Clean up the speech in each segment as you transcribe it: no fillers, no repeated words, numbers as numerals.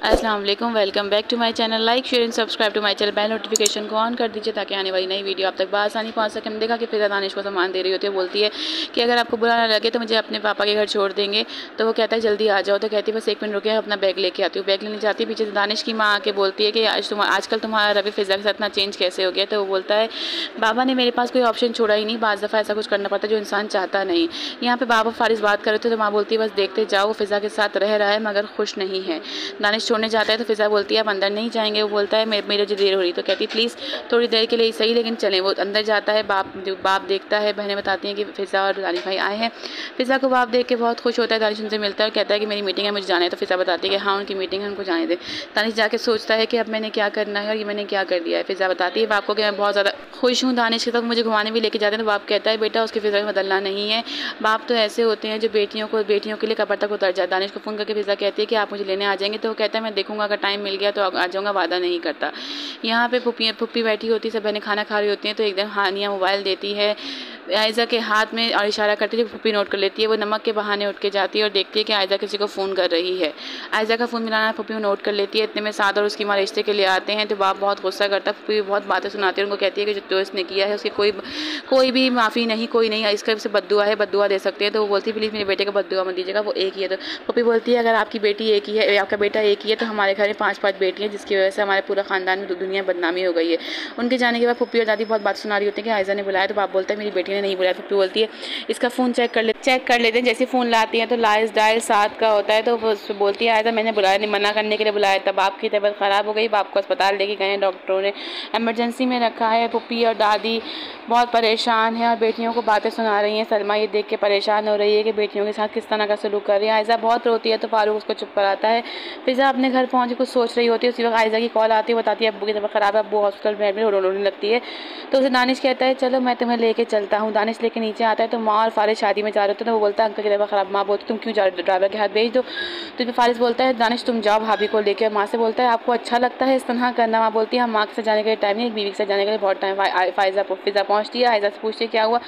अस्सलाम वालेकुम, welcome back to my channel. Like share and subscribe to my channel. Bell notification को on कर दीजिए ताकि आने वाली नई वीडियो आप तक बआसानी पहुंच सके। हमने देखा कि फिजा दानिश को सामान दे रही होती है, बोलती है कि अगर आपको बुरा ना लगे तो मुझे अपने पापा के घर छोड़ देंगे। तो वो कहता है जल्दी आ जाओ। तो कहती है बस 1 मिनट रुके, अपना बैग लेके आती हूँ। बैग लेने जाती है, पीछे से दानिश की माँ आके बोलती है कि आजकल तुम्हारा रवि फिजा के साथ इतना चेंज कैसे हो गया। तो वो बोलता है बाबा ने मेरे पास कोई ऑप्शन छोड़ा ही नहीं, बाज़ दफ़ा ऐसा कुछ करना पड़ता है जो इंसान चाहता नहीं। यहाँ पे बाबा फारिस बात कर रहे थे तो माँ बोलती है बस देखते जाओ, फिजा के साथ रह रहा है मगर खुश नहीं है। दानिश छोड़ने जाता है तो फिजा बोलती है आप अंदर नहीं जाएंगे। वो बोलता है मेरे जो देर हो रही। तो कहती है प्लीज़ थोड़ी देर के लिए सही लेकिन चलें। वो अंदर जाता है, बाप देखता है, बहनें बताती हैं कि फिजा और दानिश भाई आए हैं। फिजा को बाप देख के बहुत खुश होता है। दानिश उनसे मिलता है और कहता है कि मेरी मीटिंग है, मुझे जाना है। तो फिजा बताती है कि हाँ उनकी मीटिंग है, उनको जाने दें। दानिश जाके सोचता है कि अब मैंने क्या करना है और ये मैंने क्या कर दिया है। फिजा बताती है बाप को कि मैं बहुत ज़्यादा खुश हूँ दानिश के साथ, मुझे घुमाने भी लेके जाते हैं। तो बाप कहता है बेटा उसकी फिजा में बदलना नहीं है। बाप तो ऐसे होते हैं जो बेटियों के लिए कब्र तक उतर जाए। दानिश को फ़ोन करके फिजा कहती है कि आप मुझे लेने आ जाएंगे। तो वो कहता है मैं देखूंगा, अगर टाइम मिल गया तो आ जाऊँगा, वादा नहीं करता। यहाँ पे पुप्पी बैठी होती है, सब बहनें खाना खा रही होती हैं। तो एकदम हानिया मोबाइल देती है आयज़ा के हाथ में और इशारा करती है। पुप्पी नोट कर लेती है। वो नमक के बहाने उठ के जाती है और देखती है कि आयज़ा किसी को फ़ोन कर रही है। आयज़ा का फ़ोन मिलाना पुप्पी नोट कर लेती है। इतने में साद और उसकी माँ रिश्ते के लिए आते हैं। तो बाप बहुत गुस्सा करता है। पुप्पी बहुत बातें सुनाती है, उनको कहती है कि जो इसने किया है उसकी कोई भी माफ़ी नहीं, कोई नहीं, इसका से बद्दुआ है, बद्दुआ दे सकते हैं। तो वो बोलती है प्लीज़ मेरे बेटे का बद्दुआ मत दीजिएगा, वो एक ही है। तो पुप्पी बोलती है अगर आपकी बेटी एक ही है, आपका बेटा एक ही है, तो हमारे घर में 5-5 बेटियाँ जिसकी वजह से हमारे पूरा ख़ानदान में दुनिया बदनामी हो गई है। उनके जाने के बाद पुप्पी और दादी बहुत बात सुना रही होती है कि आयज़ा ने बुलाया। तो बाप बोलता है मेरी बेटी ने नहीं बुलाया। पुप्पी बोलती है इसका फ़ोन चेक कर लेते हैं। जैसे फ़ोन लाती हैं तो लाइस डायल 7 का होता है। तो वो बोलती है आयज़ा मैंने बुलाया नहीं, मना करने के लिए बुलाया था। बाप की तबीयत ख़राब हो गई, बाप को अस्पताल लेके गए, डॉक्टरों ने इमरजेंसी में रखा है। पुप्पी और दादी बहुत परेशान है और बेटियों को बातें सुना रही हैं। सलमा ये देख के परेशान हो रही है कि बेटियों के साथ किस तरह का सलूक कर रही है। आयज़ा बहुत रोती है तो फारूक उसको चुप कराता है। फिजा अपने घर पहुँच के कुछ सोच रही होती है। उसी वक्त आयज़ा की कॉल आती है, बताती है अब्बू की तबीयत ख़राब है, अब्बू हॉस्पिटल बेड में रोने लगती है। तो उसे दानिश कहता है चलो मैं तुम्हें लेके चलता हूँ। दानिश लेके नीचे आता है तो माँ और फारिस शादी में जा रहे होते हैं। तो वो बोलता है अंकल की तबीयत ख़राब। माँ बोलती तुम क्यों जा रहे हो, ड्राइवर के हाथ भेज दो। तो फिर फारिस बोलता है दानिश तुम जाओ भाभी को लेकर। माँ से बोलता है आपको अच्छा लगता है इस तरह करना। माँ बोलती है हम माँ के साथ जाने के लिए टाइम नहीं, एक बीवी के साथ जाने के लिए बहुत टाइम। फिजा पहुँचती है, आयज़ा से पूछती है क्या हुआ।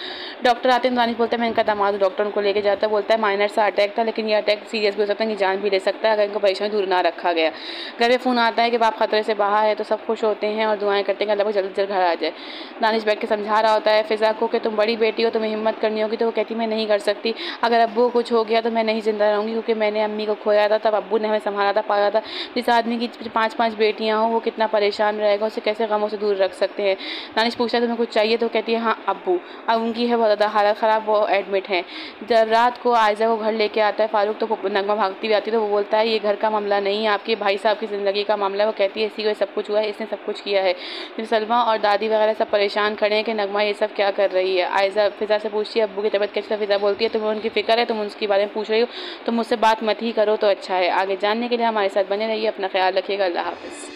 डॉक्टर आते हैं, दानिश बोलता है मैं इनका दामाद हूँ। डॉक्टर उनको लेके जाता है, बोलता है माइनर सा अटैक था लेकिन ये अटैक सीरियस भी हो सकता है, इनकी जान भी ले सकता है अगर इनको परेशानी दूर ना रखा गया। घर में फ़ोन आता है कि बाप खतरे से बाहर है। तो सब खुश होते हैं और दुआएं करते हैं कि अल्लाह को जल्दी जल्द घर आ जाए। दानिश बैठ के समझा रहा होता है फिजा को कि तुम बड़ी बेटी हो, तुम्हें हिम्मत करनी होगी। तो वो कहती मैं नहीं कर सकती, अगर अब्बू को कुछ हो गया तो मैं नहीं जिंदा रहूँगी क्योंकि मैंने अम्मी को खोया था, तब अब्बू ने हमें संभाला था, पाला था। जिस आदमी की 5-5 बेटियाँ हों वो कितना परेशान रहेगा, उसे कैसे गमों से दूर रख सकते हैं। दानिश पूछता है तुम्हें कुछ चाहिए। तो कहती है हाँ अब्बू, अब उनकी है बहुत ज़्यादा हालत ख़राब, वो एडमिट हैं। जब रात को आयज़ा को घर लेके आता है फारूक तो नगमा भागती हुई आती है। तो वो बोलता है ये घर का मामला नहीं है, आपके भाई साहब की ज़िंदगी का मामला है। वो कहती है इसी को सब कुछ हुआ है, इसने सब कुछ किया है। फिर सलमा और दादी वगैरह सब परेशान खड़े हैं कि नगमा ये सब क्या कर रही है। आयज़ा फिजा से पूछती है अब्बू की तबीयत कैसी है। फिजा बोलती है तुम्हें उनकी फ़िक्र है, तुम उसके बारे में पूछ रही हो, तुम मुझसे बात मत ही करो तो अच्छा है। आगे जानने के लिए हमारे साथ बने रहिए, अपना ख्याल रखिएगा। अल्लाह हाफ़िज़।